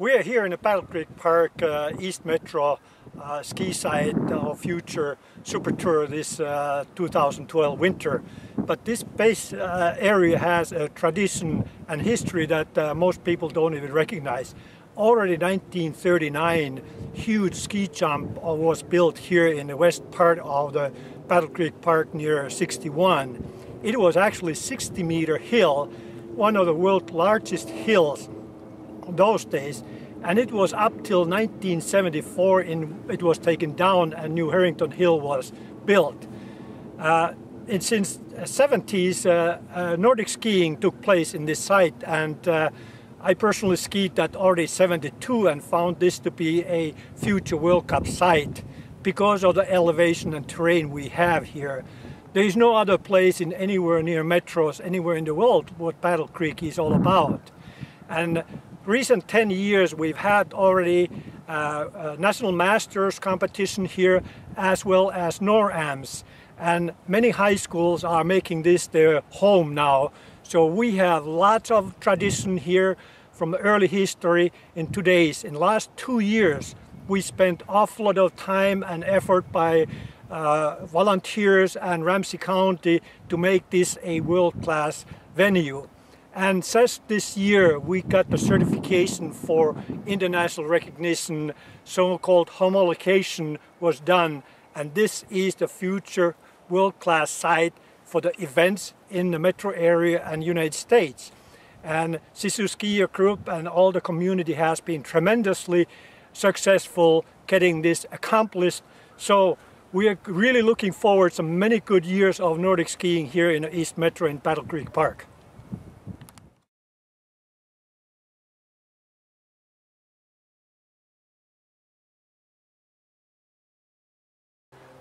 We are here in the Battle Creek Park, East Metro ski site of future SuperTour this 2012 winter. But this base area has a tradition and history that most people don't even recognize. Already 1939, huge ski jump was built here in the west part of the Battle Creek Park near 61. It was actually 60-meter hill, one of the world's largest hills those days, and it was up till 1974 it was taken down and New Harrington Hill was built. And since the 70s, Nordic skiing took place in this site, and I personally skied that already 72 and found this to be a future World Cup site because of the elevation and terrain we have here. There is no other place in anywhere near metros, anywhere in the world, what Battle Creek is all about. And recent 10 years we've had already National Masters competition here as well as NORAMs, and many high schools are making this their home now. So we have lots of tradition here from early history in today's. In the last 2 years we spent awful lot of time and effort by volunteers and Ramsey County to make this a world-class venue. And just this year we got the certification for international recognition, so-called homologation was done, and this is the future world-class site for the events in the metro area and United States. And Sisu Skier Group and all the community has been tremendously successful getting this accomplished. So we are really looking forward to many good years of Nordic skiing here in the East Metro in Battle Creek Park.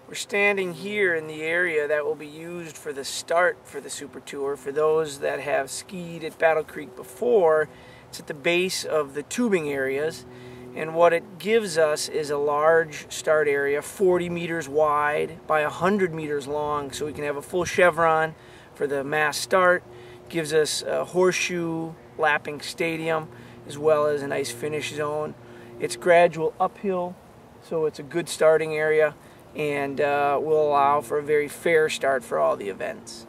We're standing here in the area that will be used for the start for the SuperTour. For those that have skied at Battle Creek before, it's at the base of the tubing areas. And what it gives us is a large start area, 40 meters wide by 100 meters long, so we can have a full chevron for the mass start. Gives us a horseshoe lapping stadium as well as a nice finish zone. It's gradual uphill, so it's a good starting area, and will allow for a very fair start for all the events.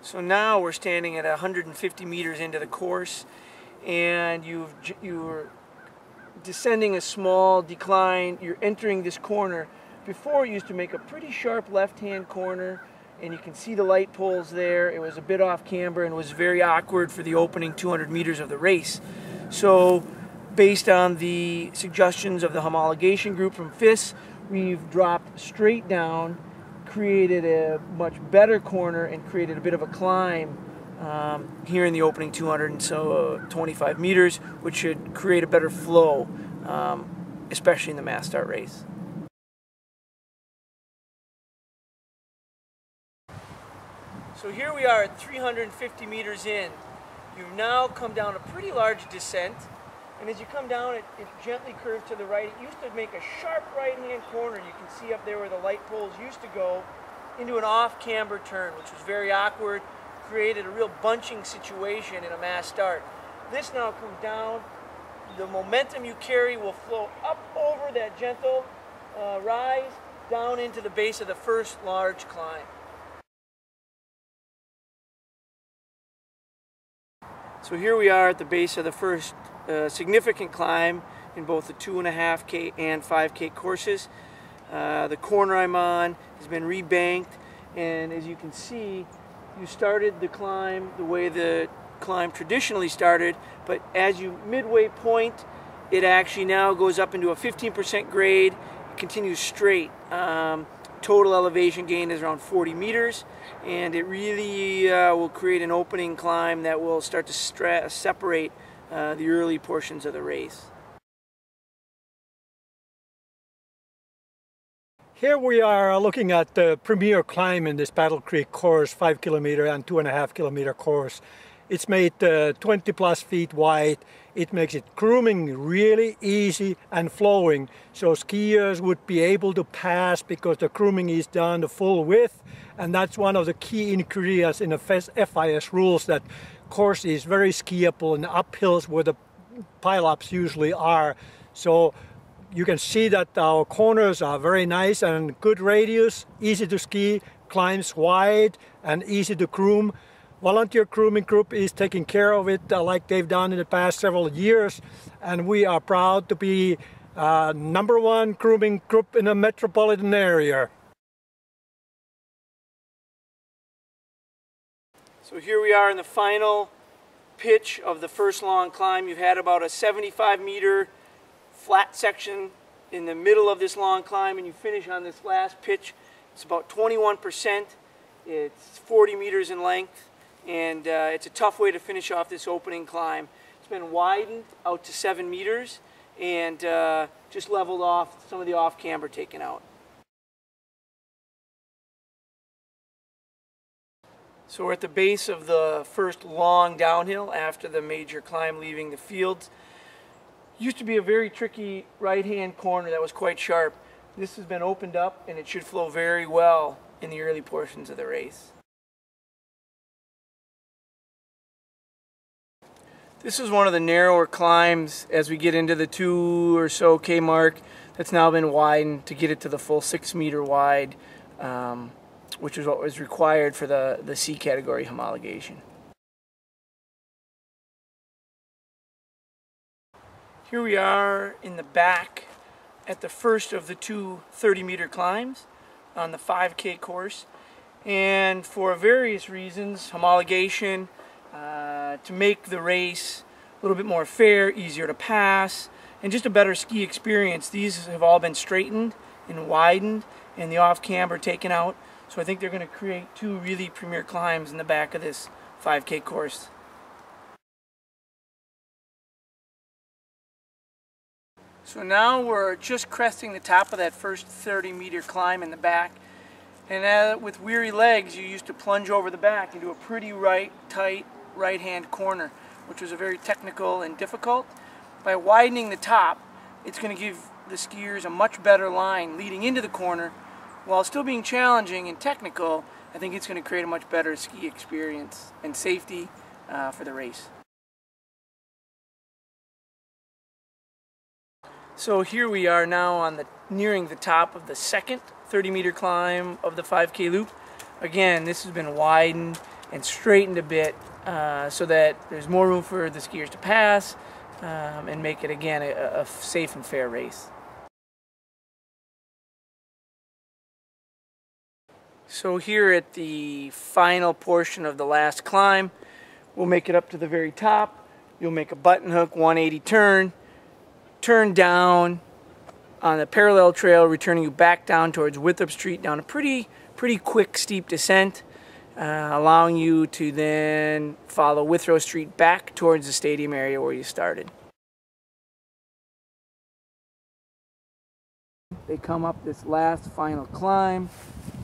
So now we're standing at 150 meters into the course, and you're descending a small decline. You're entering this corner. Before it used to make a pretty sharp left-hand corner, and you can see the light poles there. It was a bit off camber and was very awkward for the opening 200 meters of the race. So based on the suggestions of the homologation group from FIS, we've dropped straight down, created a much better corner, and created a bit of a climb here in the opening 200 and so 25 meters, which should create a better flow, especially in the mass start race. So here we are at 350 meters in. You've now come down a pretty large descent, and as you come down it gently curves to the right. It used to make a sharp right-hand corner. You can see up there where the light poles used to go, into an off-camber turn, which was very awkward, created a real bunching situation in a mass start. This now comes down. The momentum you carry will flow up over that gentle rise down into the base of the first large climb. So here we are at the base of the first significant climb in both the 2.5K and 5K courses. The corner I'm on has been rebanked, and as you can see, you started the climb the way the climb traditionally started, but as you midway point, it actually now goes up into a 15% grade. It continues straight. Total elevation gain is around 40 meters, and it really will create an opening climb that will start to separate the early portions of the race. Here we are looking at the premier climb in this Battle Creek course, 5 kilometer and 2.5 kilometer course. It's made 20 plus feet wide. it makes it grooming really easy and flowing. So skiers would be able to pass because the grooming is done the full width. And that's one of the key ingredients in the FIS rules, that course is very skiable in uphills where the pile-ups usually are. So you can see that our corners are very nice and good radius, easy to ski, climbs wide and easy to groom. Volunteer grooming group is taking care of it like they've done in the past several years, and we are proud to be #1 grooming group in the metropolitan area. So here we are in the final pitch of the first long climb. You've had about a 75-meter flat section in the middle of this long climb, and you finish on this last pitch. It's about 21%. It's 40 meters in length, and it's a tough way to finish off this opening climb. It's been widened out to 7 meters and just leveled off, some of the off-camber taken out. So we're at the base of the first long downhill after the major climb leaving the fields. Used to be a very tricky right-hand corner that was quite sharp. This has been opened up and it should flow very well in the early portions of the race. This is one of the narrower climbs as we get into the 2 or so K mark that's now been widened to get it to the full 6 meter wide, which is what was required for the C category homologation. Here we are in the back at the first of the 2 30-meter climbs on the 5K course, and for various reasons, homologation, to make the race a little bit more fair, easier to pass, and just a better ski experience, these have all been straightened and widened and the off-camber taken out. So I think they're going to create 2 really premier climbs in the back of this 5K course. So now we're just cresting the top of that first 30-meter climb in the back, and with weary legs you used to plunge over the back into a pretty tight right-hand corner, which was a very technical and difficult. By widening the top, it's going to give the skiers a much better line leading into the corner. While still being challenging and technical, I think it's going to create a much better ski experience and safety for the race. So here we are now nearing the top of the second 30-meter climb of the 5K loop. Again, this has been widened and straightened a bit so that there's more room for the skiers to pass and make it again a safe and fair race. So here at the final portion of the last climb, we'll make it up to the very top. You'll make a button hook 180 turn down on the parallel trail, returning you back down towards Withrop Street down a pretty quick steep descent, allowing you to then follow Withrow Street back towards the stadium area where you started. They come up this last final climb,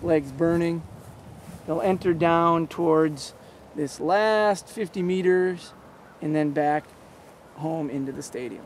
legs burning. They'll enter down towards this last 50 meters and then back home into the stadium.